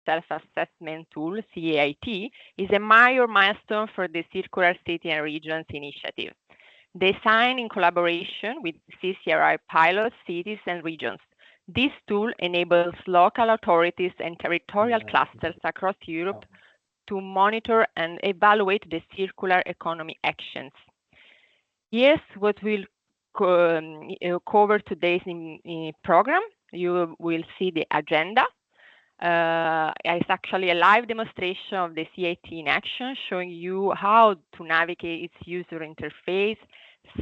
Self-Assessment Tool, CAIT, is a major milestone for the Circular City and Regions initiative. Designed in collaboration with CCRI Pilots, Cities and Regions, this tool enables local authorities and territorial clusters across Europe to monitor and evaluate the circular economy actions. Here's what we'll cover today's program. You will see the agenda. It's actually a live demonstration of the CAT in action, showing you how to navigate its user interface,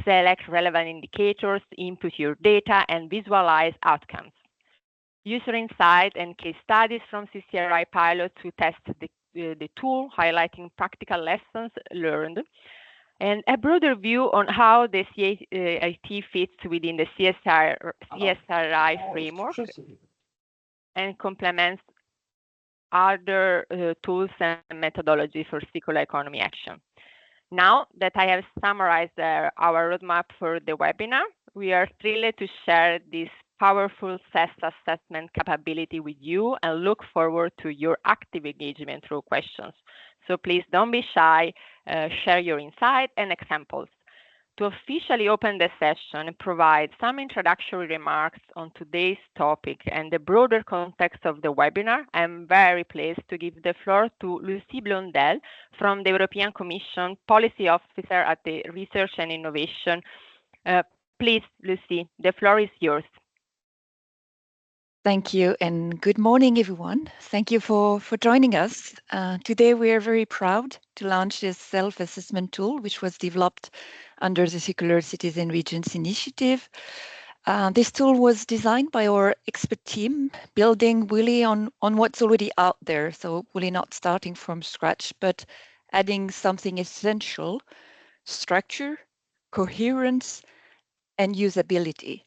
select relevant indicators, input your data, and visualize outcomes. User insight and case studies from CCRI pilots who tested the tool, highlighting practical lessons learned, and a broader view on how the CAT fits within the CSRI framework and complements other tools and methodologies for circular economy action. Now that I have summarized our roadmap for the webinar, we are thrilled to share this powerful self-assessment capability with you and look forward to your active engagement through questions. So please don't be shy, share your insight and examples. To officially open the session and provide some introductory remarks on today's topic and the broader context of the webinar, I'm very pleased to give the floor to Lucie Blondel from the European Commission Policy Officer at the Research and Innovation. Please, Lucie, the floor is yours. Thank you and good morning, everyone. Thank you for joining us. Today, we are very proud to launch this self-assessment tool, which was developed under the Circular Cities and Regions initiative. This tool was designed by our expert team, building really on what's already out there. So really not starting from scratch, but adding something essential: structure, coherence, and usability.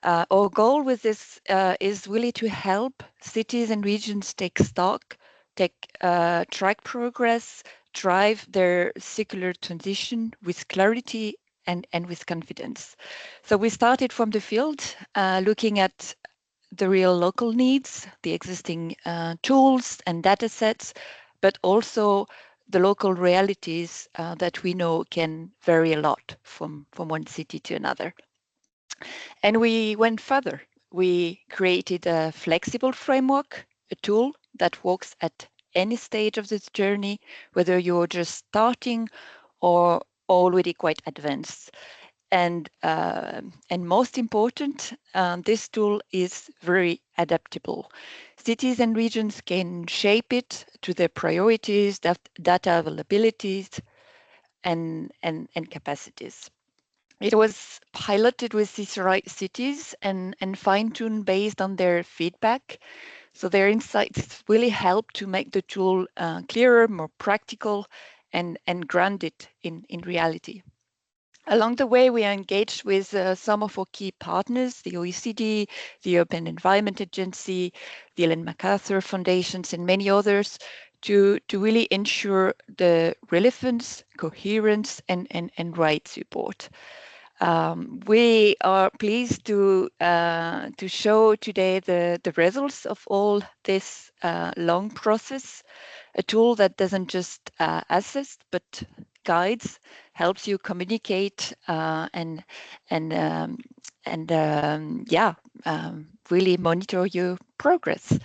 Our goal with this is really to help cities and regions take stock, track progress, drive their circular transition with clarity and with confidence. So we started from the field, looking at the real local needs, the existing tools and data sets, but also the local realities that we know can vary a lot from one city to another. And we went further. We created a flexible framework, a tool that works at any stage of this journey, whether you're just starting or already quite advanced. And most important, this tool is very adaptable. Cities and regions can shape it to their priorities, data availabilities, and capacities. It was piloted with CCRI cities and fine-tuned based on their feedback. So their insights really help to make the tool clearer, more practical, and grounded in reality. Along the way, we are engaged with some of our key partners, the OECD, the European Environment Agency, the Ellen MacArthur Foundations, and many others to really ensure the relevance, coherence, and right support. We are pleased to show today the results of all this long process, a tool that doesn't just assess, but guides, helps you communicate, really monitor your progress.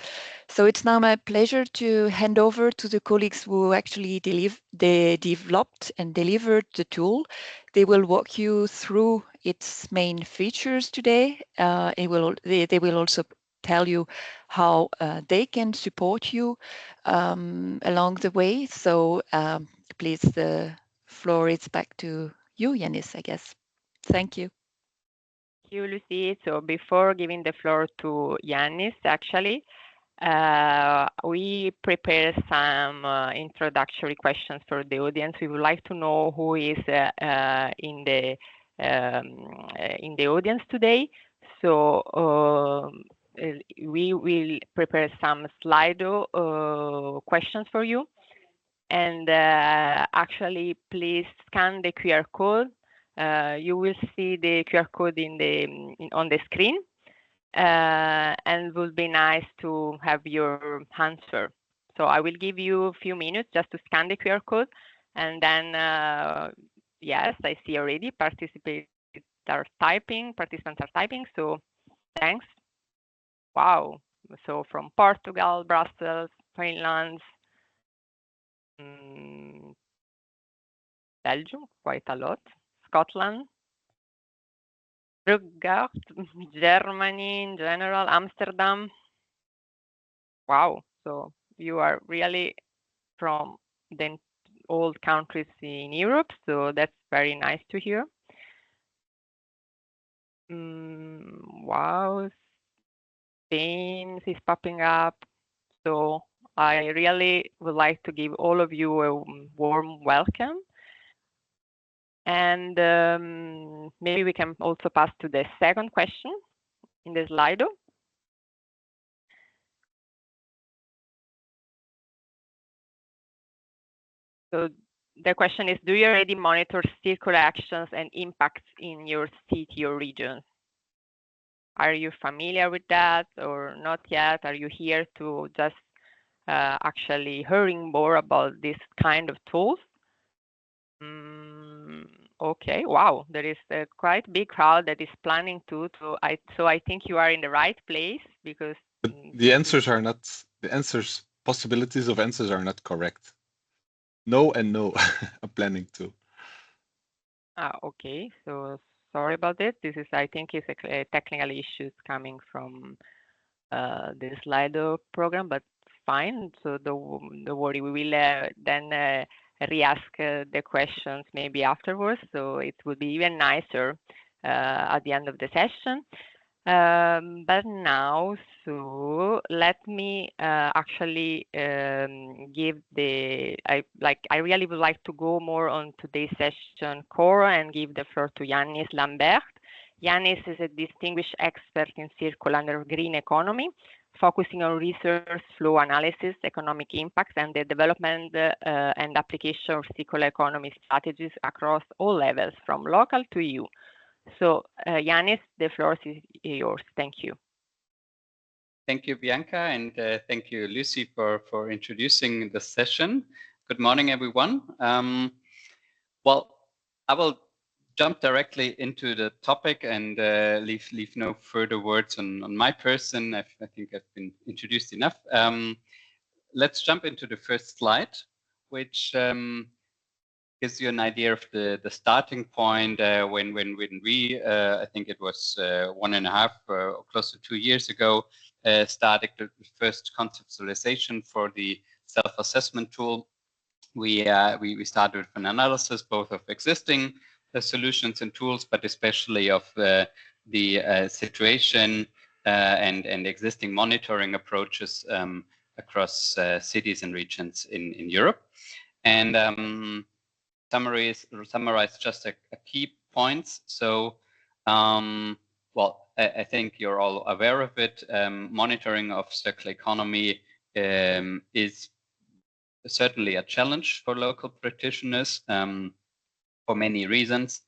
So it's now my pleasure to hand over to the colleagues who actually developed and delivered the tool. They will walk you through its main features today. They will also tell you how they can support you along the way. So please, the floor is back to you, Yanis, I guess. Thank you. Thank you, Lucie. So before giving the floor to Yanis, actually, we prepared some introductory questions for the audience. We would like to know who is in the audience today. So we will prepare some Slido questions for you. And actually, please scan the QR code. You will see the QR code on the screen. And it would be nice to have your answer. So I will give you a few minutes just to scan the QR code, and then yes, I see already participants are typing. So thanks. Wow. So from Portugal, Brussels, Finland, Belgium, quite a lot, Scotland, Stuttgart, Germany in general, Amsterdam. Wow. So you are really from the old countries in Europe. So that's very nice to hear. Wow. Spain is popping up. So I really would like to give all of you a warm welcome. And maybe we can also pass to the second question in the Slido. So the question is, do you already monitor circular actions and impacts in your city or region? Are you familiar with that or not yet? Are you here to just actually hearing more about this kind of tools? Okay, wow, there is a quite big crowd that is planning to. So I think you are in the right place because the answers are not possibilities of answers are not correct. No and no. I'm planning to. Okay, so sorry about this. This is, I think, is a technical issues coming from the Slido program, but fine. So don't worry, we will then re-ask the questions maybe afterwards. So it will be even nicer at the end of the session. But now, so let me actually give I really would like to go more on today's session core and give the floor to Yannis Lambert. Yannis is a distinguished expert in circular and green economy, focusing on resource flow analysis, economic impacts, and the development and application of circular economy strategies across all levels, from local to EU. So, Yannis, the floor is yours. Thank you. Thank you, Bianca, and thank you, Lucy, for introducing the session. Good morning, everyone. Well, I will jump directly into the topic and leave no further words on my person. I think I've been introduced enough. Let's jump into the first slide, which gives you an idea of the starting point when we, I think it was 1.5 or close to 2 years ago, started the first conceptualization for the self-assessment tool. We started with an analysis both of existing solutions and tools, but especially of the situation and existing monitoring approaches across cities and regions in Europe. And summarize just a key points. So, well, I think you're all aware of it. Monitoring of circular economy is certainly a challenge for local practitioners for many reasons.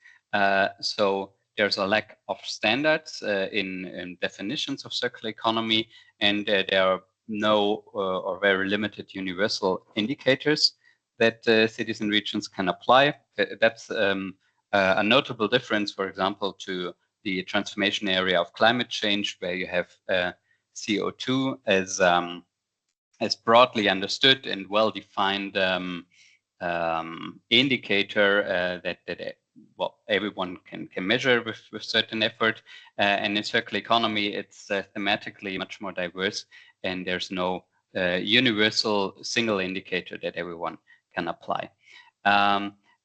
So there's a lack of standards in definitions of circular economy, and there are no or very limited universal indicators that cities and regions can apply. That's a notable difference, for example, to the transformation area of climate change, where you have CO2 as broadly understood and well-defined indicator that well, everyone can measure with certain effort. And in circular economy, it's thematically much more diverse, and there's no universal single indicator that everyone can apply.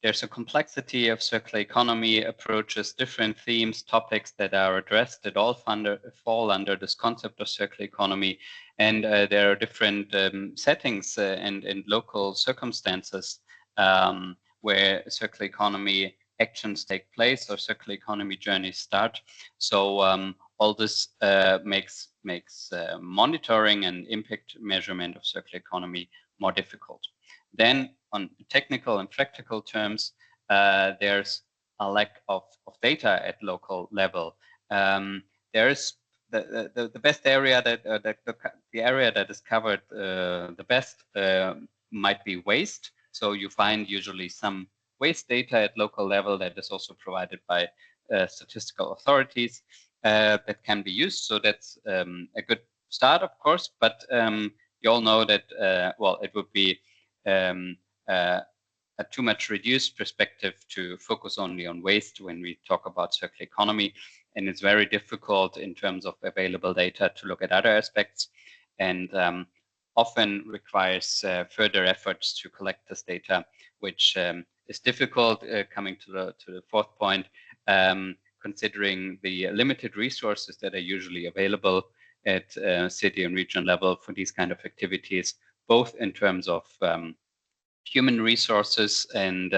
There's a complexity of circular economy approaches, different themes, topics that are addressed that all fall under this concept of circular economy. And there are different settings and local circumstances where circular economy actions take place or circular economy journeys start. So all this makes monitoring and impact measurement of circular economy more difficult. Then on technical and practical terms, there's a lack of data at local level. There is the best area that the area that is covered the best might be waste. So you find usually some waste data at local level that is also provided by statistical authorities that can be used. So that's a good start, of course, but you all know that, well, it would be a too much reduced perspective to focus only on waste when we talk about circular economy. And it's very difficult in terms of available data to look at other aspects, and often requires further efforts to collect this data, which is difficult. Coming to the fourth point, considering the limited resources that are usually available at city and region level for these kind of activities, both in terms of human resources and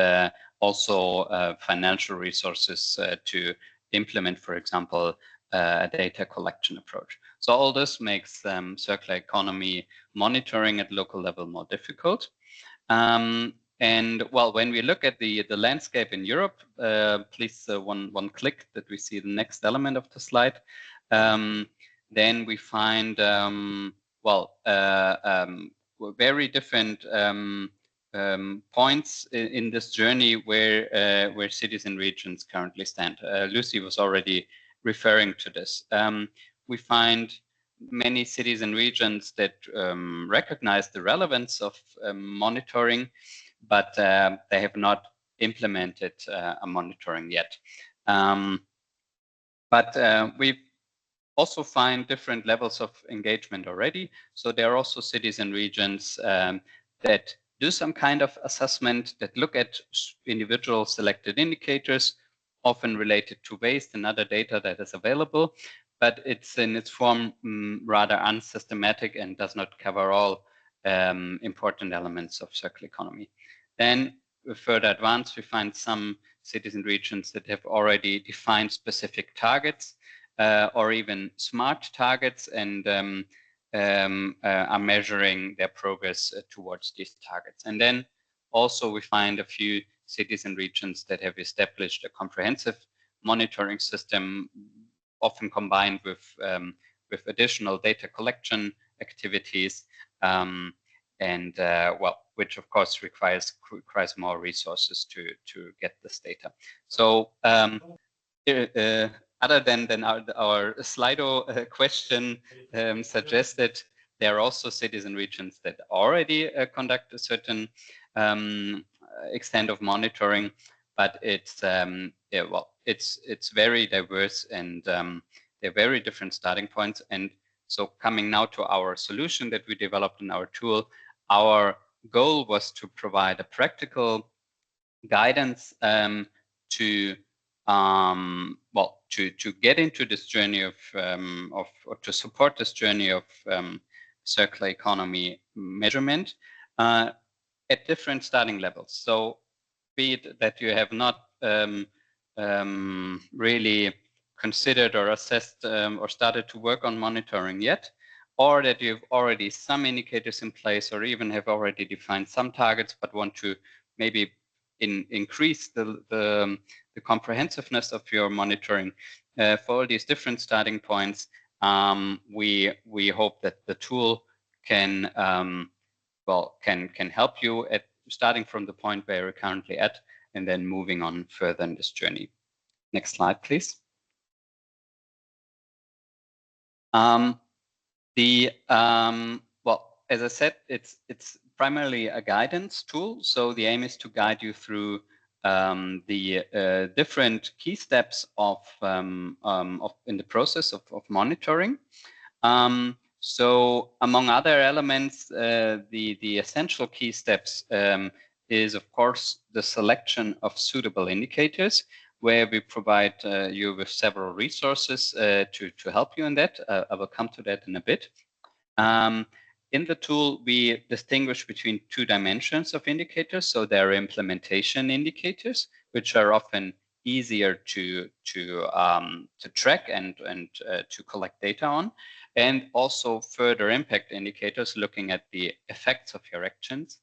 also financial resources to implement, for example, a data collection approach. So all this makes circular economy monitoring at local level more difficult. And well, when we look at the landscape in Europe, please one click that we see the next element of the slide. Then we find well very different points in this journey where cities and regions currently stand. Lucy was already referring to this. We find many cities and regions that recognize the relevance of monitoring, but they have not implemented a monitoring yet. But we also find different levels of engagement already. So there are also cities and regions that do some kind of assessment, that look at individual selected indicators, often related to waste and other data that is available, but it's in its form rather unsystematic and does not cover all important elements of circular economy. Then further advanced, we find some cities and regions that have already defined specific targets or even smart targets, and are measuring their progress towards these targets. And then also we find a few cities and regions that have established a comprehensive monitoring system, often combined with additional data collection activities, and well, which of course requires more resources to get this data. So other than our Slido question suggested, there are also cities and regions that already conduct a certain extent of monitoring, but it's yeah, well, it's very diverse, and there are very different starting points. And so coming now to our solution that we developed in our tool, our goal was to provide a practical guidance to well, to get into this journey of or to support this journey of circular economy measurement at different starting levels. So be it that you have not really considered or assessed or started to work on monitoring yet, or that you have already some indicators in place, or even have already defined some targets but want to maybe increase the comprehensiveness of your monitoring. For all these different starting points, we hope that the tool can well can help you at starting from the point where you're currently at, and then moving on further in this journey. Next slide, please. Well, as I said, it's primarily a guidance tool. So the aim is to guide you through the different key steps of in the process of monitoring. So among other elements, the essential key steps is of course the selection of suitable indicators, where we provide you with several resources to help you in that. I will come to that in a bit. In the tool, we distinguish between two dimensions of indicators. So there are implementation indicators, which are often easier to track and to collect data on, and also further impact indicators, looking at the effects of your actions,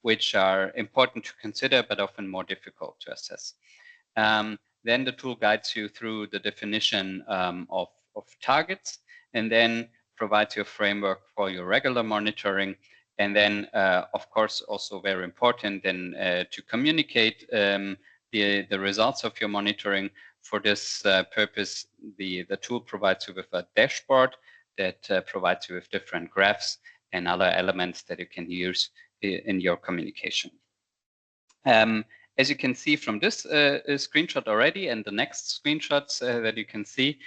which are important to consider but often more difficult to assess. Then the tool guides you through the definition of targets, and then provides you a framework for your regular monitoring. And then, of course, also very important then to communicate the results of your monitoring. For this purpose, the tool provides you with a dashboard that provides you with different graphs and other elements that you can use in your communication. As you can see from this screenshot already, and the next screenshots that you can see,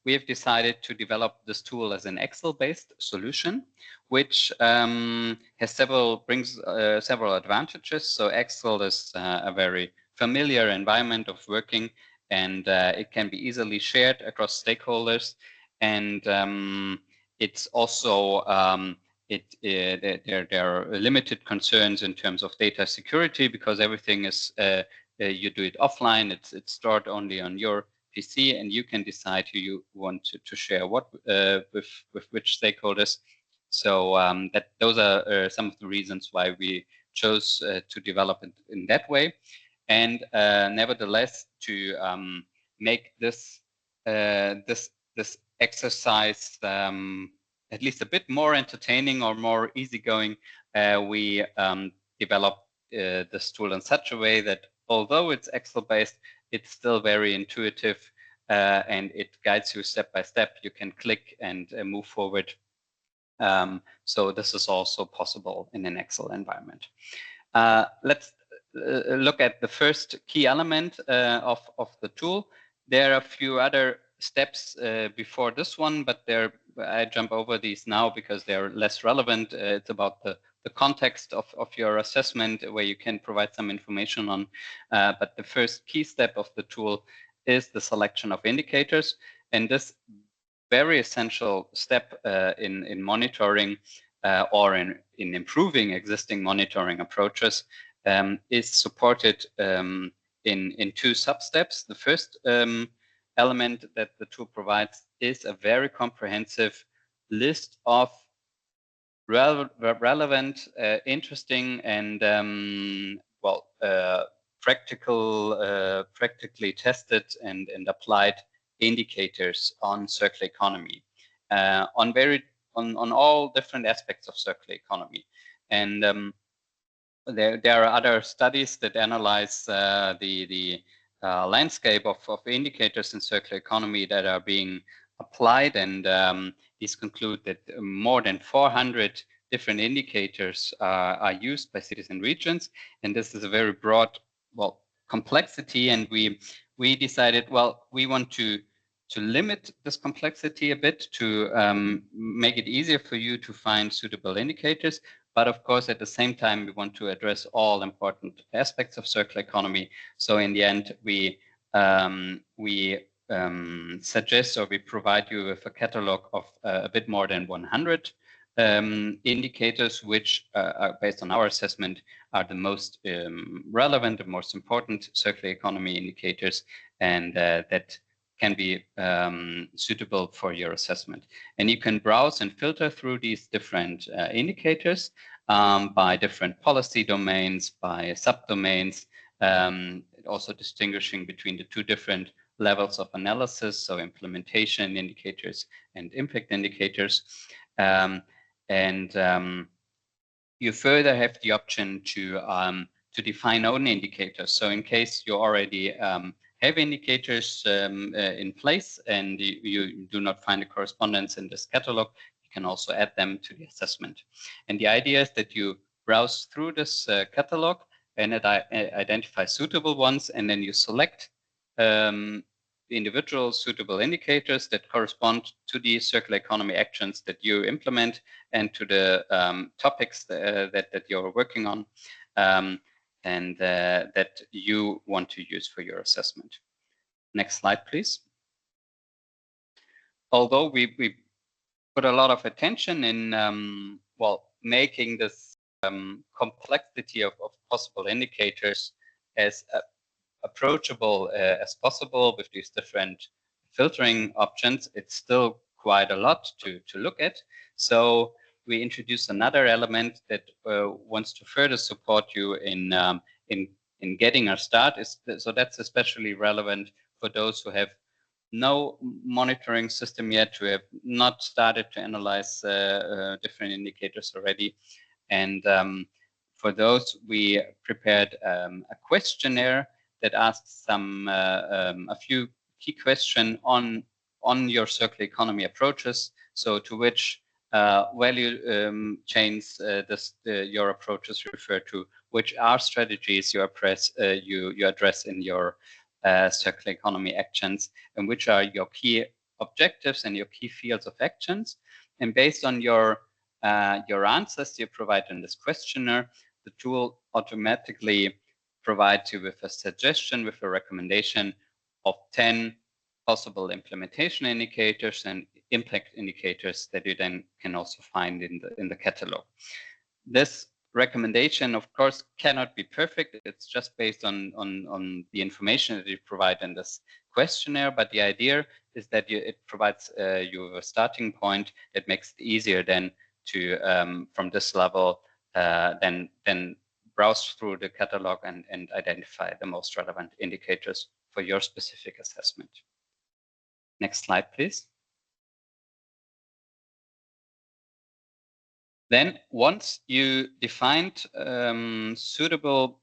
we have decided to develop this tool as an Excel-based solution, which brings several advantages. So Excel is a very familiar environment of working, and it can be easily shared across stakeholders. And it's also there are limited concerns in terms of data security, because everything is you do it offline. It's stored only on your PC, and you can decide who you want to share what with which stakeholders. So those are some of the reasons why we chose to develop it in that way. And nevertheless, to make this exercise at least a bit more entertaining or more easygoing, we developed this tool in such a way that although it's Excel-based, it's still very intuitive, and it guides you step by step. You can click and move forward. So this is also possible in an Excel environment. Let's look at the first key element of the tool. There are a few other steps before this one, but I jump over these now because they're less relevant. It's about the context of your assessment, where you can provide some information on. But the first key step of the tool is the selection of indicators. And this very essential step in monitoring or in improving existing monitoring approaches is supported in two sub-steps. The first element that the tool provides is a very comprehensive list of relevant, interesting, and practically tested and applied indicators on circular economy, on all different aspects of circular economy. And there are other studies that analyze the landscape of indicators in circular economy that are being applied, and these conclude that more than 400 different indicators are used by cities and regions, and this is a very broad complexity. And we decided, we want to limit this complexity a bit, to make it easier for you to find suitable indicators. But of course, at the same time, we want to address all important aspects of circular economy. So in the end, we suggest, or we provide you with a catalog of a bit more than 100 indicators, which are based on our assessment are the most relevant, the most important circular economy indicators, and that can be suitable for your assessment. And you can browse and filter through these different indicators by different policy domains, by subdomains, also distinguishing between the two different levels of analysis, so implementation indicators and impact indicators. You further have the option to define own indicators. So in case you already have indicators in place and you do not find a correspondence in this catalog, you can also add them to the assessment. And the idea is that you browse through this catalog and identify suitable ones, and then you select the individual suitable indicators that correspond to the circular economy actions that you implement and to the topics that you're working on. And that you want to use for your assessment. Next slide, please. Although we put a lot of attention in making this complexity of possible indicators as approachable as possible with these different filtering options, it's still quite a lot to look at. So we introduced another element that wants to further support you in getting a start. So that's especially relevant for those who have no monitoring system yet. We have not started to analyze different indicators already. And for those, we prepared a questionnaire that asks a few key questions on your circular economy approaches. So to which value chains your approaches refer to, which are strategies you address in your circular economy actions, and which are your key objectives and your key fields of actions. And based on your answers you provide in this questionnaire, the tool automatically provides you with a suggestion, with a recommendation of 10 possible implementation indicators and impact indicators that you then can also find in the catalog. This recommendation, of course, cannot be perfect. It's just based on the information that you provide in this questionnaire. But the idea is that it provides you with a starting point that makes it easier then to, from this level, then browse through the catalog and identify the most relevant indicators for your specific assessment. Next slide, please. Then once you defined suitable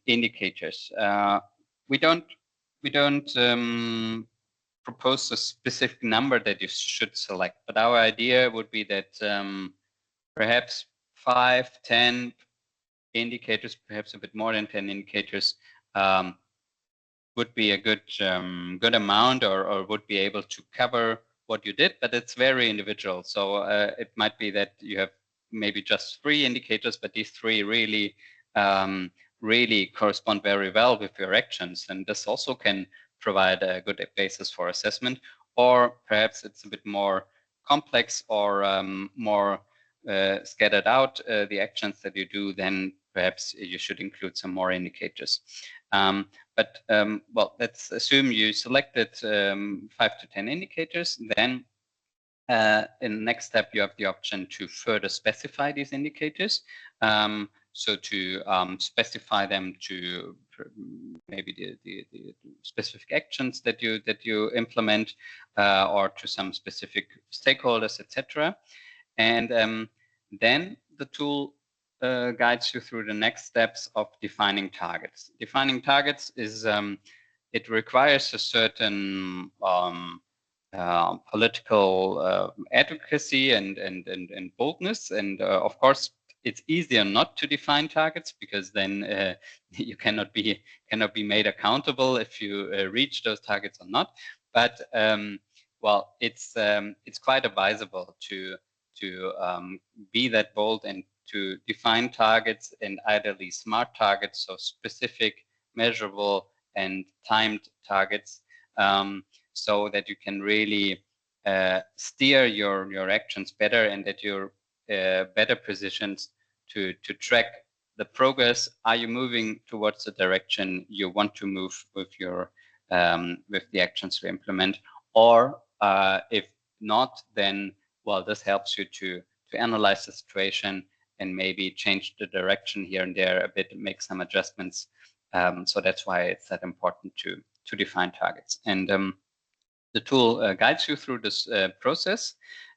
indicators, we don't propose a specific number that you should select, but our idea would be that perhaps 5, 10 indicators, perhaps a bit more than 10 indicators, would be a good amount, or would be able to cover what you did, but it's very individual. So it might be that you have maybe just 3 indicators, but these 3 really really correspond very well with your actions, and this also can provide a good basis for assessment. Or perhaps it's a bit more complex or more scattered out, the actions that you do, then perhaps you should include some more indicators. But well, let's assume you selected 5 to 10 indicators. Then in the next step, you have the option to further specify these indicators. So to specify them to maybe the specific actions that you implement, or to some specific stakeholders, etc. And then the tool guides you through the next steps of defining targets. Defining targets is it requires a certain political advocacy and boldness, and of course it's easier not to define targets, because then you cannot be made accountable if you reach those targets or not. But well, it's quite advisable to be that bold and to define targets, and ideally smart targets, so specific, measurable, and timed targets, so that you can really steer your actions better, and that you're better positioned to track the progress. Are you moving towards the direction you want to move with your with the actions to implement? Or if not, then well, this helps you to analyze the situation and maybe change the direction here and there a bit, make some adjustments. So that's why it's that important to define targets. And the tool guides you through this process.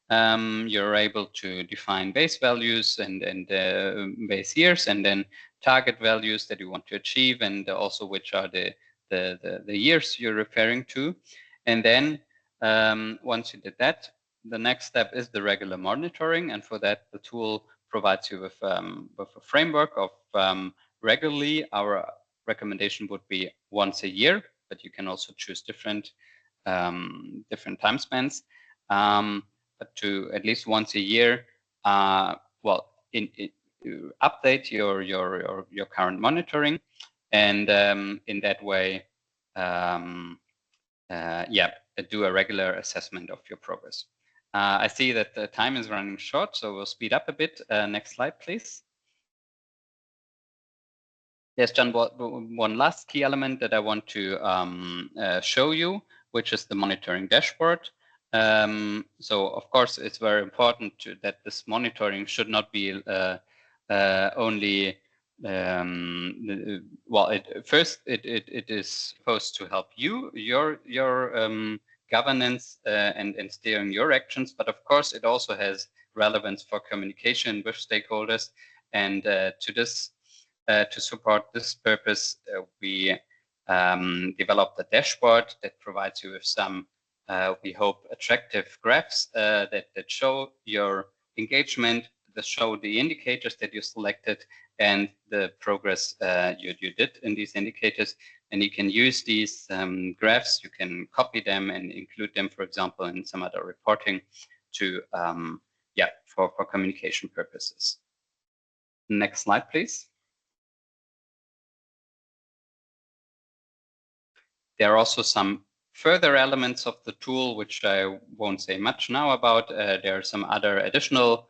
You're able to define base values and base years, and then target values that you want to achieve, and also which are the years you're referring to. And then once you did that, the next step is the regular monitoring, and for that the tool provides you with a framework of regularly. Our recommendation would be once a year, but you can also choose different time spans. But to at least once a year, well, to update your current monitoring, and in that way, yeah, do a regular assessment of your progress. I see that the time is running short, so we'll speed up a bit. Next slide, please. There's just one last key element that I want to show you, which is the monitoring dashboard. So of course, it's very important that this monitoring should not be only well, first it is supposed to help you, your governance and steering your actions, but of course it also has relevance for communication with stakeholders. And to support this purpose, we developed a dashboard that provides you with some, we hope, attractive graphs that show your engagement, that show the indicators that you selected and the progress you did in these indicators. And you can use these graphs, you can copy them and include them, for example, in some other reporting to, for communication purposes. Next slide, please. There are also some further elements of the tool, which I won't say much now about. There are some other additional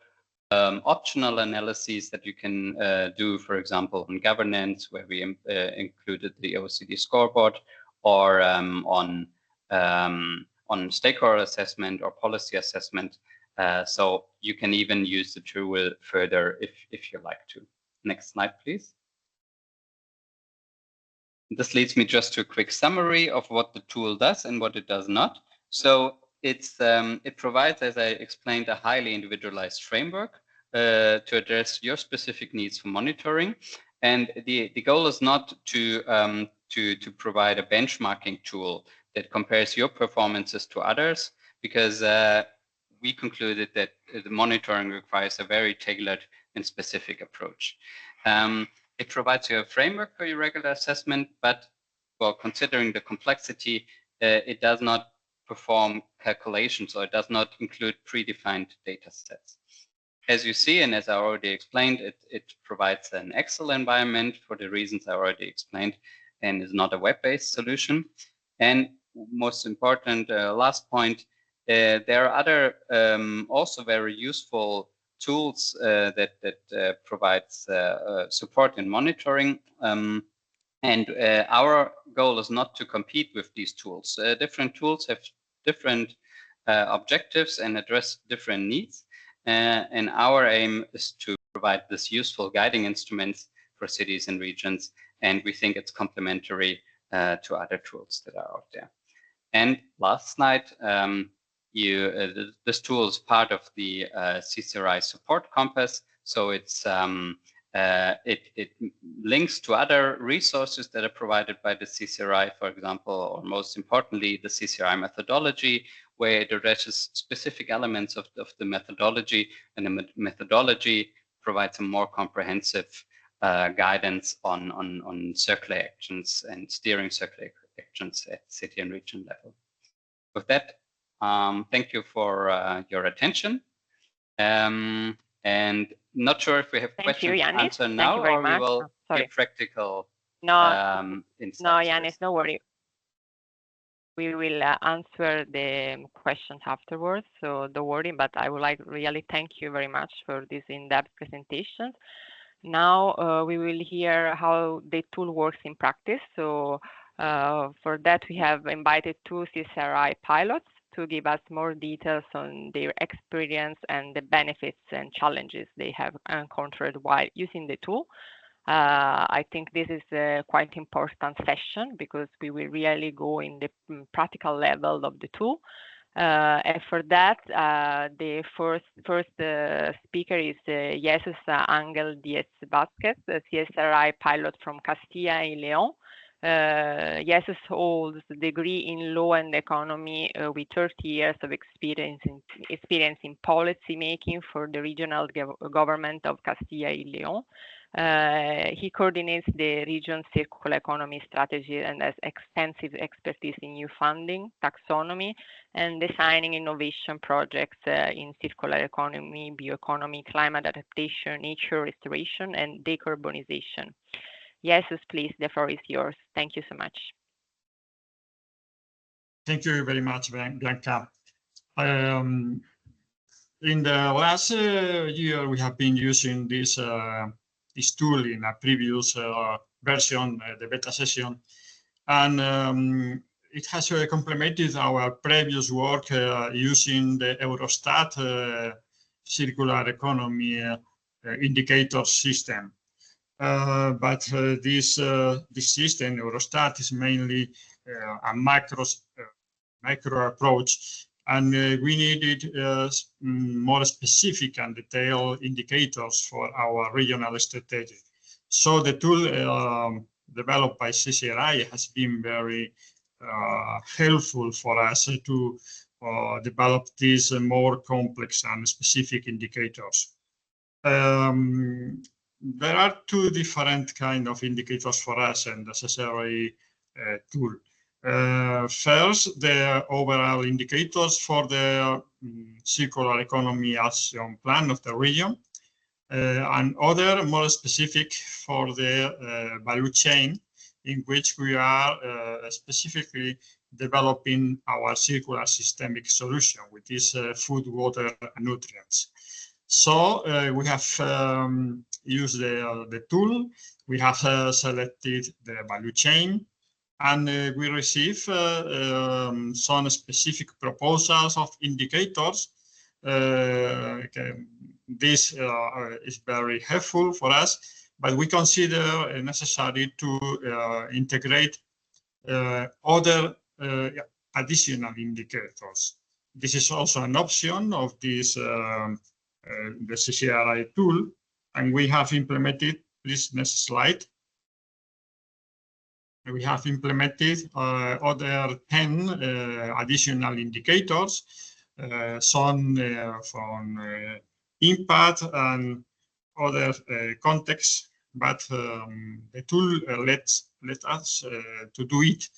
optional analyses that you can do, for example, on governance, where we included the OECD scoreboard, or on stakeholder assessment or policy assessment. So you can even use the tool further if you like to. Next slide, please. This leads me just to a quick summary of what the tool does and what it does not. So it provides, as I explained, a highly individualized framework to address your specific needs for monitoring. And the goal is not to provide a benchmarking tool that compares your performances to others, because we concluded that the monitoring requires a very tailored and specific approach. It provides you a framework for your regular assessment, but, well, considering the complexity, it does not perform calculations, or it does not include predefined data sets. As you see, and as I already explained, it provides an Excel environment for the reasons I already explained, and is not a web-based solution. And most important, last point, there are other also very useful tools that provides support in monitoring. And our goal is not to compete with these tools. Different tools have different objectives and address different needs. And our aim is to provide this useful guiding instruments for cities and regions. And we think it's complementary to other tools that are out there. And last slide, this tool is part of the CCRI support compass. So it's it links to other resources that are provided by the CCRI, for example, or most importantly, the CCRI methodology, where it addresses specific elements of the methodology, and the methodology provides a more comprehensive guidance on circular actions and steering circular actions at city and region level. With that, thank you for your attention. And not sure if we have questions to answer now, or we will give practical insights. No, Yannis, no worry. We will answer the questions afterwards, so don't worry, but I would like really thank you very much for this in-depth presentation. Now we will hear how the tool works in practice. So for that, we have invited two CCRI pilots to give us more details on their experience and the benefits and challenges they have encountered while using the tool. I think this is a quite important session because we will really go in the practical level of the tool. And for that, the first speaker is Jesus Angel Diaz Vasquez, the CCRI pilot from Castilla y León. Jesus holds a degree in law and economy with 30 years of experience in policy making for the regional government of Castilla y León. He coordinates the region's circular economy strategy and has extensive expertise in new funding, taxonomy, and designing innovation projects in circular economy, bioeconomy, climate adaptation, nature restoration, and decarbonization. Jesus, please, the floor is yours. Thank you so much. Thank you very much, Bianca. In the last year, we have been using this tool in a previous version, the beta session, and it has complemented our previous work using the Eurostat circular economy indicator system. but this system, Eurostat, is mainly a macro approach, and we needed more specific and detailed indicators for our regional strategy. So the tool developed by CCRI has been very helpful for us to develop these more complex and specific indicators. There are two different kind of indicators for us in the CCRI tool. First, the overall indicators for the circular economy action plan of the region, and other more specific for the value chain, in which we are specifically developing our circular systemic solution with this food, water, and nutrients. So we have used the tool, we have selected the value chain, and we receive some specific proposals of indicators. This is very helpful for us, but we consider necessary to integrate other additional indicators. This is also an option of this the CCRI tool, and we have implemented, please next slide. We have implemented other 10 additional indicators, some from impact and other contexts, but the tool lets us to do it.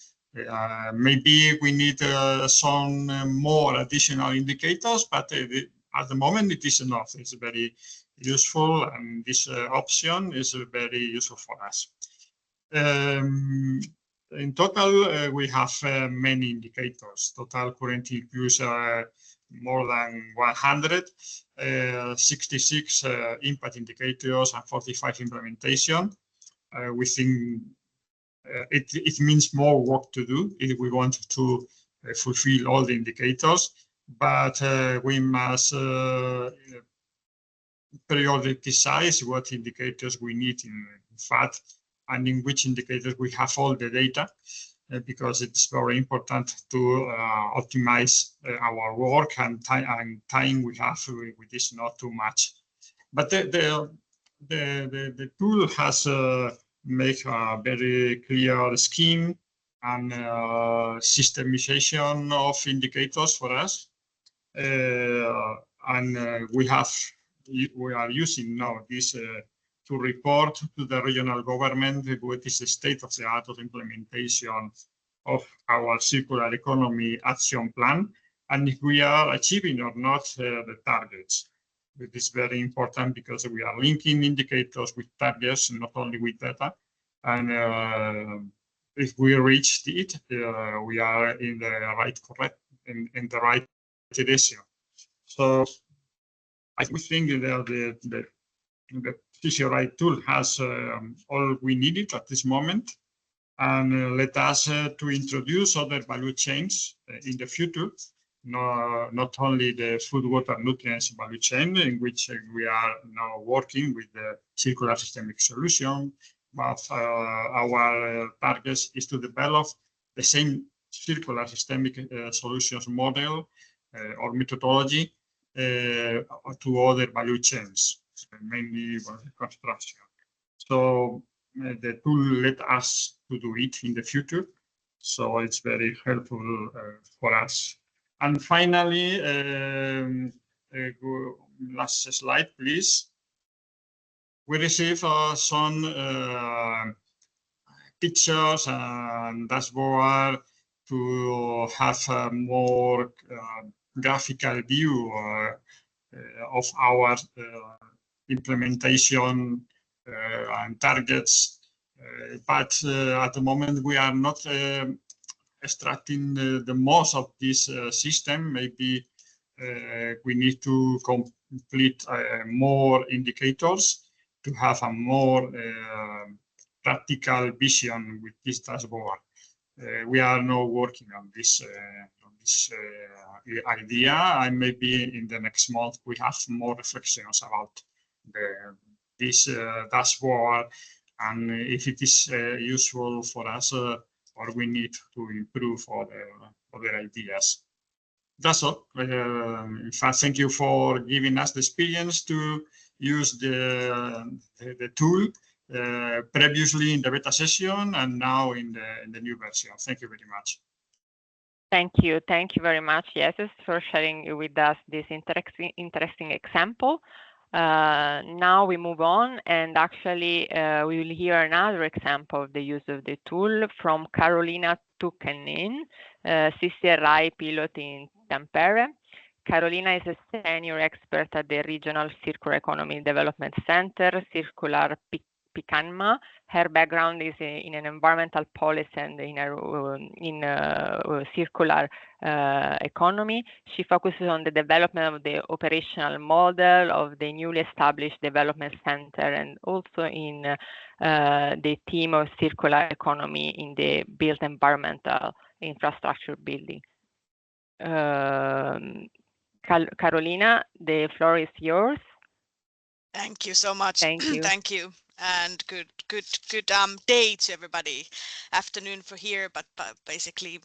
Maybe we need some more additional indicators, but at the moment it is enough. It's very useful, and this option is very useful for us. In total, we have many indicators. Total currently includes more than 100, 66 impact indicators and 45 implementation. We think it means more work to do if we want to fulfill all the indicators, but we must prioritize what indicators we need in fact, and in which indicators we have all the data, because it's very important to optimize our work, and time we have with this not too much. But the tool has make a very clear scheme and systemization of indicators for us, and we are using now this to report to the regional government what is the state of the art of implementation of our circular economy action plan, and if we are achieving or not the targets. It is very important because we are linking indicators with targets, not only with data. And if we reached it, we are in the right direction. So I think that the CCRI tool has all we needed at this moment, and let us to introduce other value chains in the future. Not only the food, water, nutrients value chain, in which we are now working with the circular systemic solution, but our target is to develop the same circular systemic solutions model or methodology to other value chains, mainly construction. So the tool let us to do it in the future. So it's very helpful for us. And finally, last slide, please. We receive some pictures and dashboard to have a more graphical view of our implementation and targets. But at the moment, we are not extracting the most of this system. Maybe we need to complete more indicators to have a more practical vision with this dashboard. We are now working on this idea, and maybe in the next month we have more reflections about this dashboard, and if it is useful for us or we need to improve other ideas. That's all. In fact, thank you for giving us the experience to use the tool previously in the beta session and now in the new version. Thank you very much. Thank you very much, Jesus, for sharing with us this interesting example. Now we move on, and actually we will hear another example of the use of the tool from Carolina Tukkanen, CCRI Pilot in Tampere. Carolina is a senior expert at the Regional Circular Economy Development Center, Circular Picanma. Her background is in an environmental policy and in circular economy. She focuses on the development of the operational model of the newly established development center, and also in the theme of circular economy in the built environmental infrastructure building. Carolina, the floor is yours. Thank you so much. Thank you. Thank you. And good day to everybody. Afternoon for here, but basically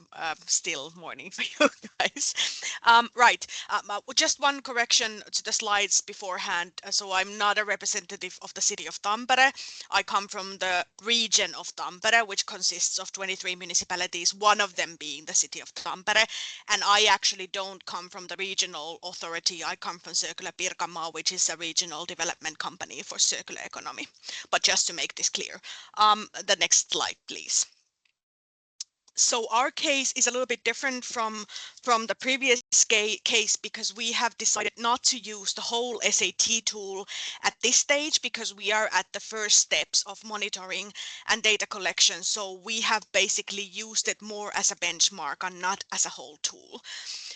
still morning for you guys. Right. Just one correction to the slides beforehand. So I'm not a representative of the city of Tampere. I come from the region of Tampere, which consists of 23 municipalities, one of them being the city of Tampere. And I actually don't come from the regional authority. I come from Circular Pirkanmaa, which is a regional development company for circular economy. But just to make this clear, the next slide, please. So our case is a little bit different from the previous case because we have decided not to use the whole SAT tool at this stage because we are at the first steps of monitoring and data collection. So we have basically used it more as a benchmark and not as a whole tool.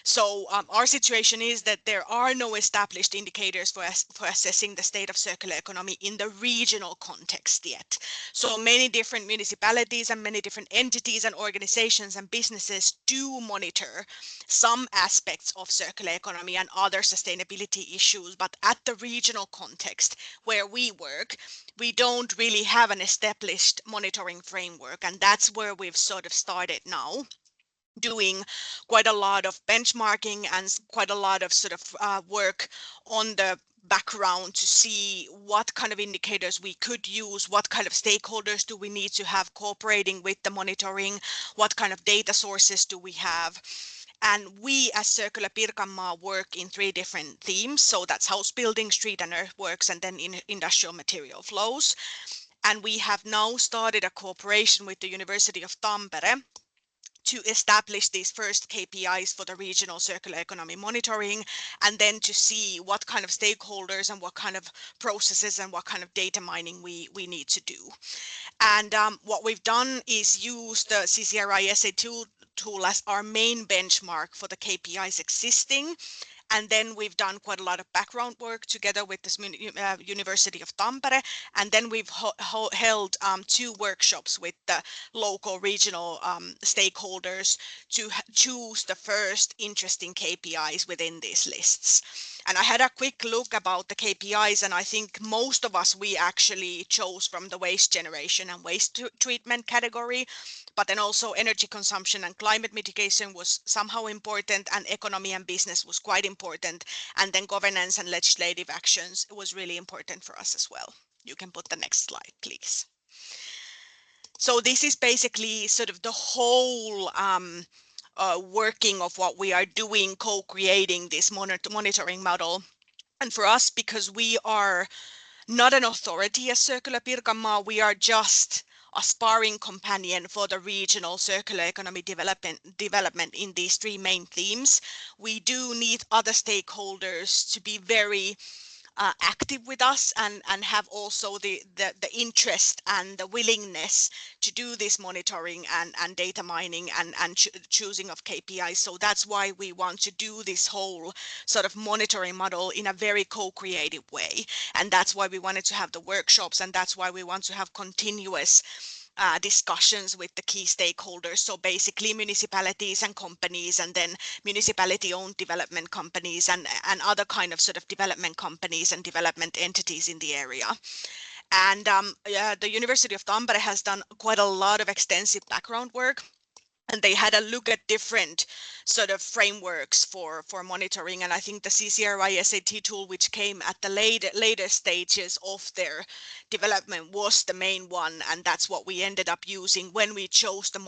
So our situation is that there are no established indicators for assessing the state of circular economy in the regional context yet. So many different municipalities and many different entities and organizations and businesses do monitor some aspects of circular economy and other sustainability issues, but at the regional context where we work, we don't really have an established monitoring framework, and that's where we've sort of started now, doing quite a lot of benchmarking and quite a lot of sort of work on the background to see what kind of indicators we could use, what kind of stakeholders do we need to have cooperating with the monitoring, what kind of data sources do we have. And we as Circular Pirkanmaa work in 3 different themes. So that's house building, street and earthworks, and then in industrial material flows. And we have now started a cooperation with the University of Tampere to establish these first KPIs for the regional circular economy monitoring, and then to see what kind of stakeholders and what kind of processes and what kind of data mining we need to do. And what we've done is use the CCRI SA2 tool as our main benchmark for the KPIs existing. And then we've done quite a lot of background work together with this University of Tampere. And then we've held 2 workshops with the local regional stakeholders to choose the first interesting KPIs within these lists. And I had a quick look about the KPIs, and I think most of us, we actually chose from the waste generation and waste treatment category. But then also energy consumption and climate mitigation was somehow important, and economy and business was quite important. And then governance and legislative actions was really important for us as well. You can put the next slide, please. So this is basically sort of the whole working of what we are doing, co-creating this monitoring model. And for us, because we are not an authority as Circular Pirkanmaa, we are just a sparring companion for the regional circular economy development in these 3 main themes. We do need other stakeholders to be very active with us and have also the interest and the willingness to do this monitoring and data mining and choosing of KPIs. So that's why we want to do this whole sort of monitoring model in a very co-creative way. And that's why we wanted to have the workshops, and that's why we want to have continuous discussions with the key stakeholders. So basically municipalities and companies, and then municipality-owned development companies and other kind of sort of development companies and development entities in the area. And the University of Tampere has done quite a lot of extensive background work. And they had a look at different sort of frameworks for monitoring. And I think the CCRI SAT tool, which came at the later stages of their development, was the main one. And that's what we ended up using when we chose the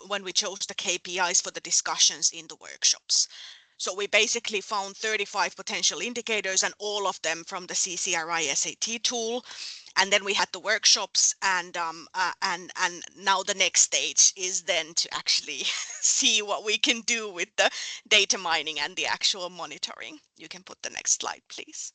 when we chose the KPIs for the discussions in the workshops. So we basically found 35 potential indicators, and all of them from the CCRI SAT tool. And then we had the workshops, and now the next stage is then to actually see what we can do with the data mining and the actual monitoring. You can put the next slide, please.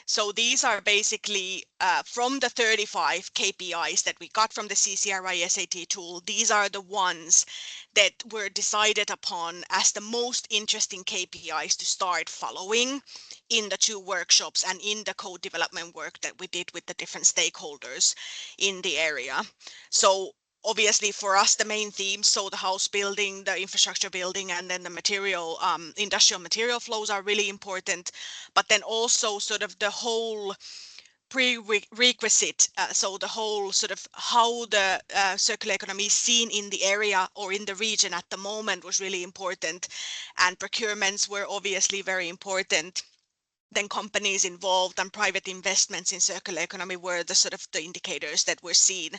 So these are basically from the 35 KPIs that we got from the CCRI SAT tool. These are the ones that were decided upon as the most interesting KPIs to start following in the 2 workshops and in the code development work that we did with the different stakeholders in the area. So obviously for us, the main themes, so the house building, the infrastructure building, and then the material, industrial material flows are really important, but then also sort of the whole prerequisite, so the whole sort of how the circular economy is seen in the area or in the region at the moment was really important, and procurements were obviously very important. Then companies involved and private investments in circular economy were the sort of the indicators that were seen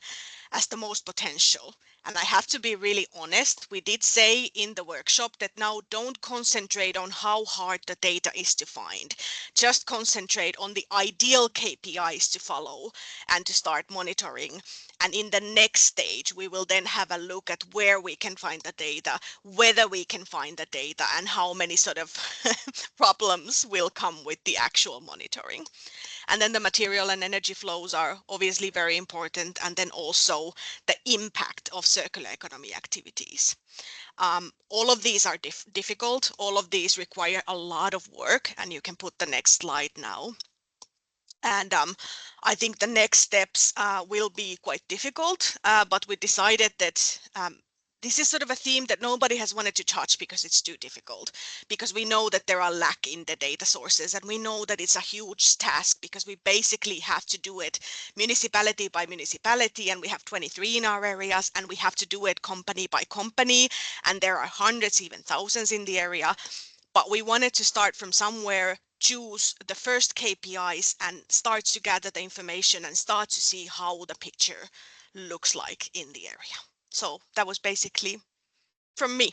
as the most potential. And I have to be really honest, we did say in the workshop that now don't concentrate on how hard the data is to find. Just concentrate on the ideal KPIs to follow and to start monitoring. And in the next stage, we will then have a look at where we can find the data, whether we can find the data, and how many sort of problems will come with the actual monitoring. And then the material and energy flows are obviously very important, and then also the impact of circular economy activities. All of these are difficult. All of these require a lot of work, and you can put the next slide now. And I think the next steps will be quite difficult, but we decided that this is sort of a theme that nobody has wanted to touch because it's too difficult, because we know that there are lack in the data sources, and we know that it's a huge task because we basically have to do it municipality by municipality, and we have 23 in our areas, and we have to do it company by company, and there are hundreds, even thousands in the area. But we wanted to start from somewhere, choose the first KPIs and start to gather the information and start to see how the picture looks like in the area. So that was basically from me.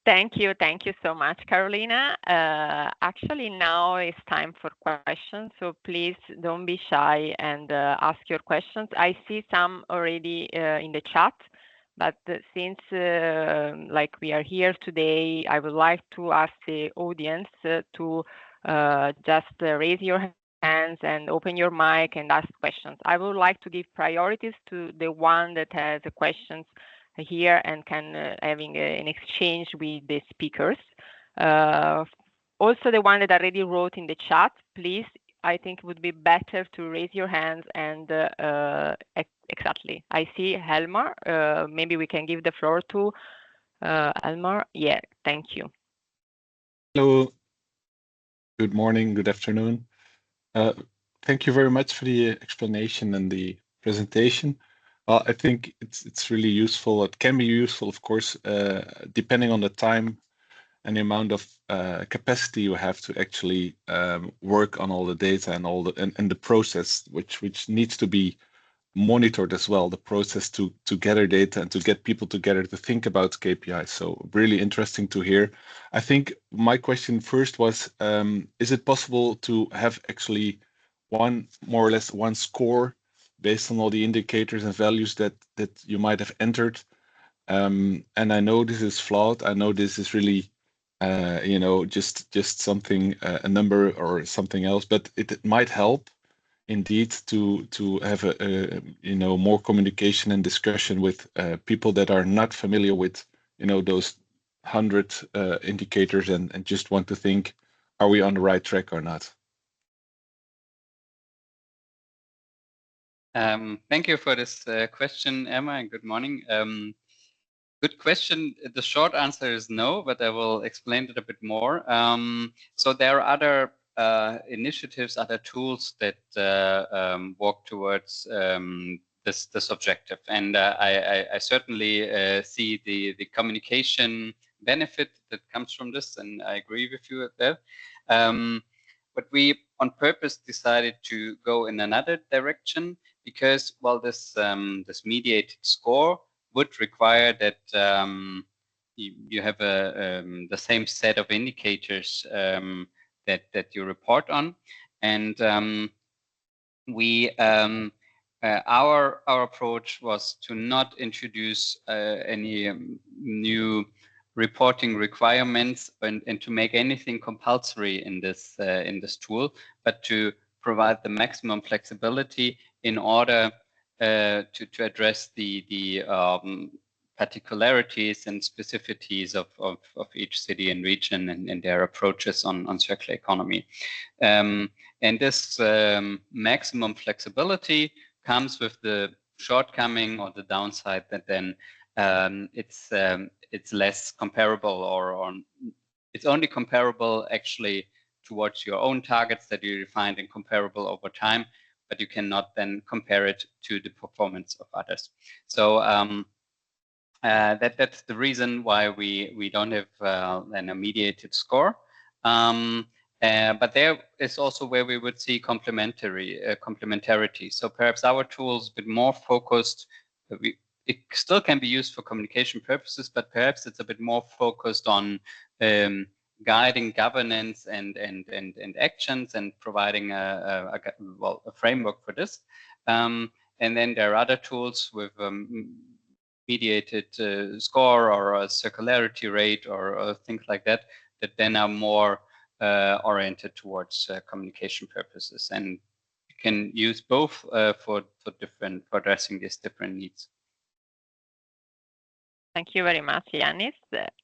Thank you so much, Carolina. Actually, now it's time for questions, so please don't be shy and ask your questions. I see some already in the chat, but since like we are here today, I would like to ask the audience to just raise your hands and open your mic and ask questions. I would like to give priorities to the one that has questions here and can having an exchange with the speakers. Also the one that already wrote in the chat, please, I think it would be better to raise your hands and exactly. I see Helmar. Maybe we can give the floor to Helmar. Yeah, thank you. Hello. Good morning, good afternoon. Thank you very much for the explanation and the presentation. I think it's really useful. It can be useful, of course, depending on the time and the amount of capacity you have to actually work on all the data and all the process, which needs to be monitored as well. The process to gather data and to get people together to think about KPIs. So really interesting to hear. I think my question first was, is it possible to have actually more or less one score based on all the indicators and values that you might have entered? And I know this is flawed. I know this is really, just something, a number or something else, but it might help indeed to have a more communication and discussion with people that are not familiar with those 100 indicators and just want to think, are we on the right track or not? Thank you for this question, Emma, and good morning. Good question. The short answer is no, but I will explain it a bit more. So there are other initiatives, other tools that work towards this objective, and I certainly see the communication benefit that comes from this, and I agree with you at that. But we on purpose decided to go in another direction because, well, this mediated score would require that you have the same set of indicators that you report on, and our approach was to not introduce any new reporting requirements and to make anything compulsory in this tool, but to provide the maximum flexibility in order to address the particularities and specificities of each city and region and their approaches on circular economy. And this maximum flexibility comes with the shortcoming or the downside that then it's less comparable or it's only comparable actually towards your own targets that you defined and comparable over time, but you cannot then compare it to the performance of others. So that's the reason why we don't have a mediated score. But there is also where we would see complementarity. So perhaps our tools a bit more focused. It still can be used for communication purposes, but perhaps it's a bit more focused on guiding governance and actions and providing a framework for this. And then there are other tools with mediated score or a circularity rate or things like that then are more oriented towards communication purposes, and you can use both for addressing these different needs. Thank you very much, Yannis.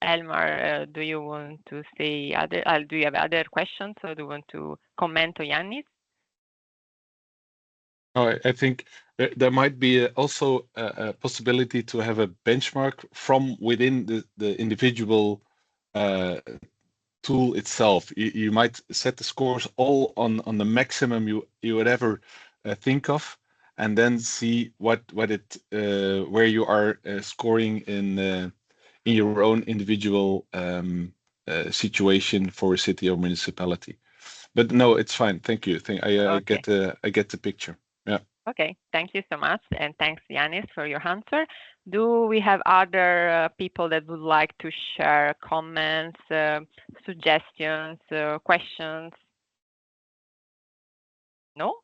Elmar, do you want to say other? Do you have other questions, or do you want to comment on Yannis? I think there might be also a possibility to have a benchmark from within the individual tool itself. You might set the scores all on the maximum you would ever think of, and then see what it where you are scoring in your own individual situation for a city or municipality. But no, it's fine. Thank you. I get the picture. Yeah. Okay. Thank you so much, and thanks, Yannis, for your answer. Do we have other people that would like to share comments, suggestions, questions? No?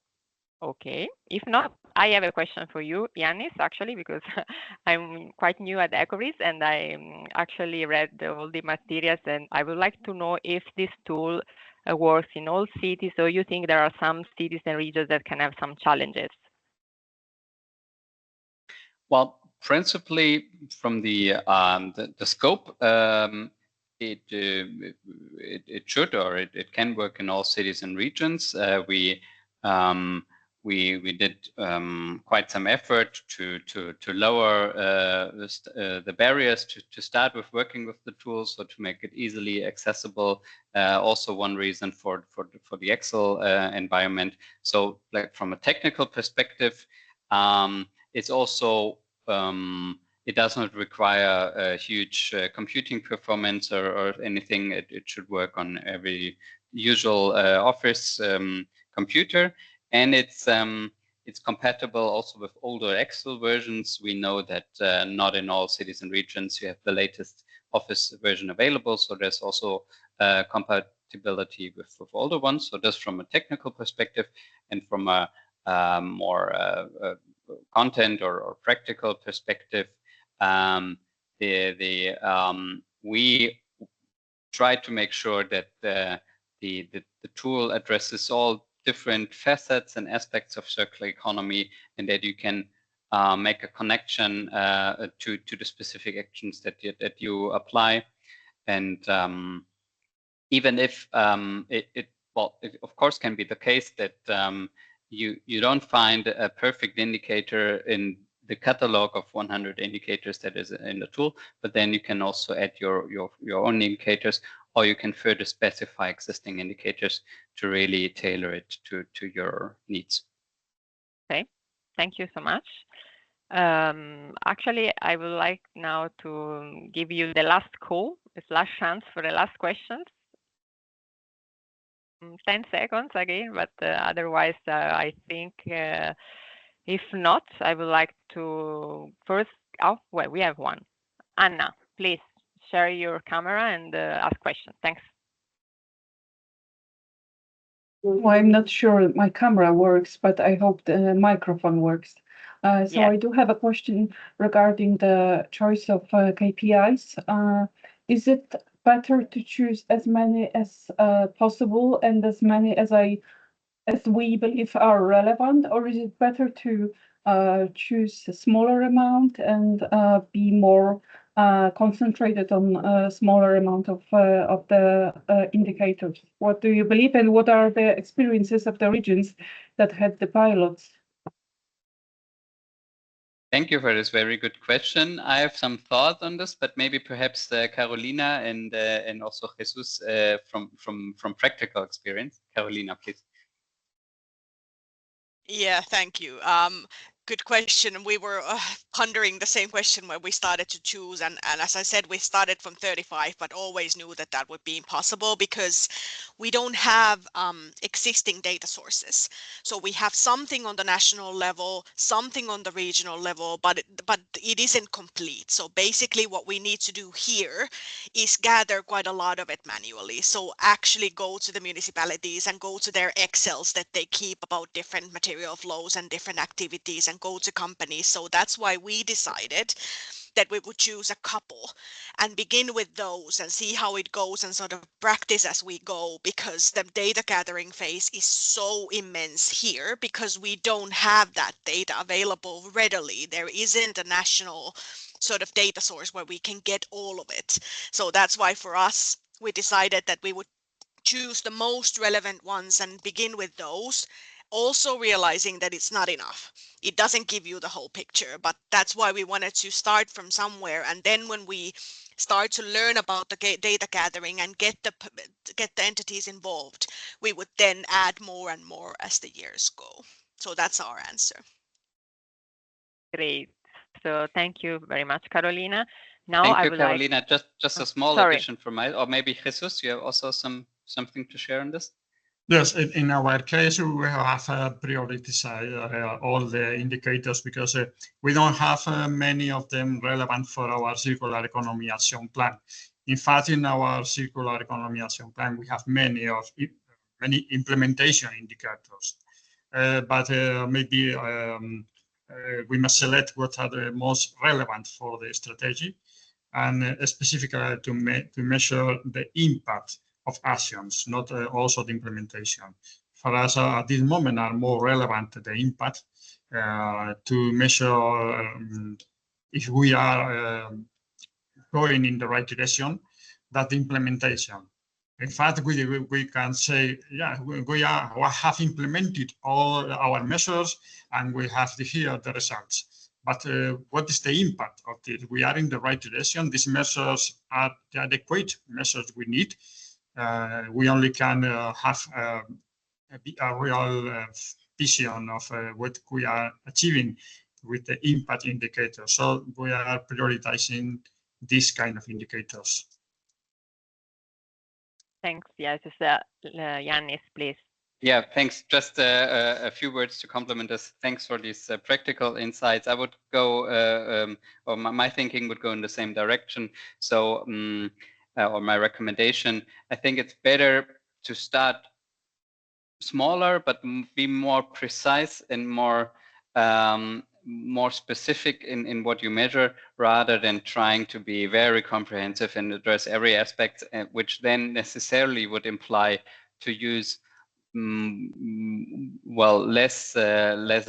Okay. If not, I have a question for you, Yannis, actually, because I'm quite new at Ecoris and I actually read all the materials, and I would like to know if this tool works in all cities, or you think there are some cities and regions that can have some challenges? Well, principally from the scope, it should or it can work in all cities and regions. We did quite some effort to lower the barriers to start with working with the tools, so to make it easily accessible. Also, one reason for the Excel environment. So, like from a technical perspective, it's also it does not require a huge computing performance or anything. It should work on every usual office computer, and it's compatible also with older Excel versions. We know that not in all cities and regions you have the latest Office version available, so there's also compatibility with older ones. So just from a technical perspective and from a more content or practical perspective, we try to make sure that the tool addresses all different facets and aspects of circular economy, and that you can make a connection to the specific actions that you apply. And even if it of course can be the case that you don't find a perfect indicator in the catalog of 100 indicators that is in the tool, but then you can also add your own indicators, or you can further specify existing indicators to really tailor it to your needs. Okay, thank you so much. Actually, I would like now to give you the last call, this last chance for the last questions. 10 seconds again, but otherwise, I think if not, I would like to first, oh, well, we have one. Anna, please share your camera and ask questions. Thanks. Well, I'm not sure my camera works, but I hope the microphone works. So Yes. I do have a question regarding the choice of KPIs. Is it better to choose as many as possible and as many as we believe are relevant, or is it better to choose a smaller amount and be more concentrated on a smaller amount of the indicators? What do you believe, and what are the experiences of the regions that had the pilots? Thank you for this very good question. I have some thought on this, but maybe perhaps Carolina and also Jesus from practical experience. Carolina, please. Yeah, thank you. Good question. We were pondering the same question when we started to choose, and as I said, we started from 35, but always knew that that would be impossible because we don't have existing data sources. So we have something on the national level, something on the regional level, but it isn't complete. So basically what we need to do here is gather quite a lot of it manually. So actually go to the municipalities and go to their Excels that they keep about different material flows and different activities, and go to companies. So that's why we decided that we would choose a couple and begin with those and see how it goes and sort of practice as we go, because the data gathering phase is so immense here because we don't have that data available readily. There isn't a national sort of data source where we can get all of it. So that's why for us, we decided that we would choose the most relevant ones and begin with those, also realizing that it's not enough. It doesn't give you the whole picture, but that's why we wanted to start from somewhere. And then when we start to learn about the data gathering and get the entities involved, we would then add more and more as the years go. So that's our answer. Great. So thank you very much, Carolina. Now Thank I you, would Carolina. like... Just a small addition from or maybe Jesus, you have also something to share on this? Yes, in our case, we have prioritized all the indicators because we don't have many of them relevant for our circular economy action plan. In fact, in our circular economy action plan, we have many implementation indicators, but maybe we must select what are the most relevant for the strategy, and specifically to measure the impact of actions, not also the implementation. For us, at this moment, are more relevant the impact to measure if we are going in the right direction, that the implementation. In fact, we can say, yeah, we have implemented all our measures and we have here the results. But what is the impact of this? We are in the right direction. These measures are the adequate measures we need. We only can have a real vision of what we are achieving with the impact indicator. So we are prioritizing this kind of indicators. Thanks. Yes, Yannis, please. Yeah, thanks. Just a few words to complement this. Thanks for these practical insights. I would go, or my thinking would go in the same direction. So, or my recommendation, I think it's better to start smaller, but be more precise and more specific in what you measure, rather than trying to be very comprehensive and address every aspect, which then necessarily would imply to use less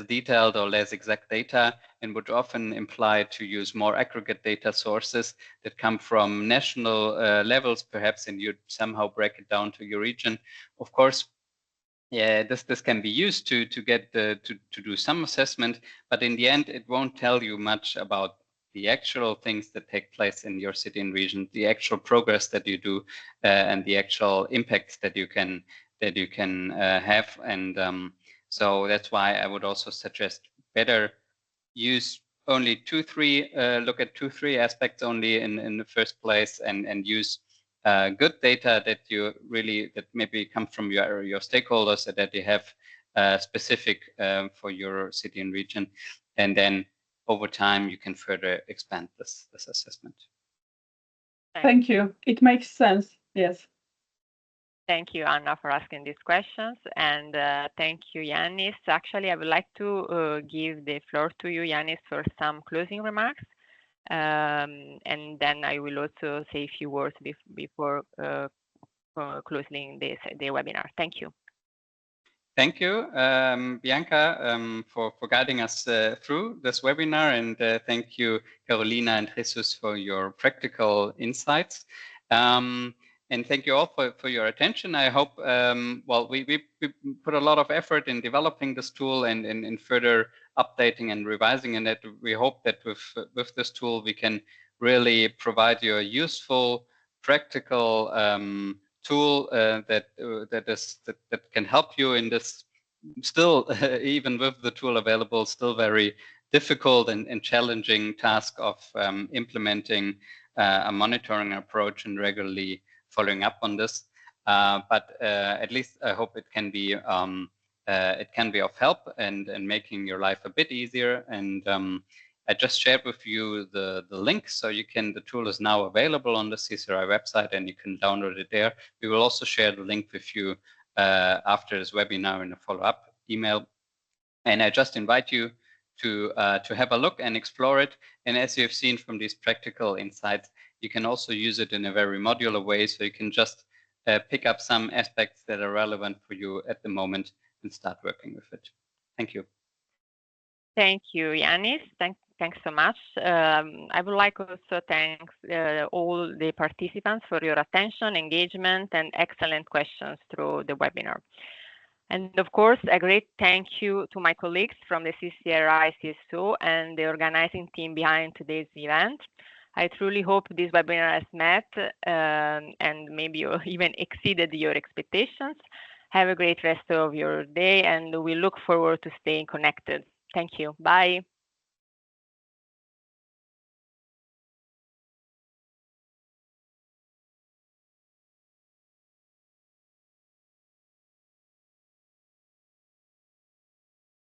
detailed or less exact data, and would often imply to use more aggregate data sources that come from national levels, perhaps, and you somehow break it down to your region. Of course, this can be used to get to do some assessment, but in the end it won't tell you much about the actual things that take place in your city and region, the actual progress that you do, and the actual impacts that you can have. And so that's why I would also suggest better use only look at 2-3 aspects only in the first place, and use good data that maybe come from your stakeholders, that you have specific for your city and region, and then over time you can further expand this assessment. Thank you. It makes sense. Yes. Thank you, Anna, for asking these questions, and thank you, Yannis. Actually, I would like to give the floor to you, Yannis, for some closing remarks, and then I will also say a few words before closing the webinar. Thank you. Thank you, Bianca, for guiding us through this webinar, and thank you, Carolina and Jesus, for your practical insights. And thank you all for your attention. I hope, well, we put a lot of effort in developing this tool and in further updating and revising, and that we hope that with this tool we can really provide you a useful, practical tool that can help you in this still, even with the tool available, still very difficult and challenging task of implementing a monitoring approach and regularly following up on this. But at least I hope it can be of help and making your life a bit easier. And I just shared with you the link, so the tool is now available on the CCRI website and you can download it there. We will also share the link with you after this webinar in a follow-up email. And I just invite you to have a look and explore it. And as you have seen from these practical insights, you can also use it in a very modular way, so you can just pick up some aspects that are relevant for you at the moment and start working with it. Thank you. Thank you, Yannis. Thanks so much. I would like also to thank all the participants for your attention, engagement, and excellent questions through the webinar. And of course, a great thank you to my colleagues from the CCRI CSO and the organizing team behind today's event. I truly hope this webinar has met and maybe even exceeded your expectations. Have a great rest of your day, and we look forward to staying connected. Thank you. Bye.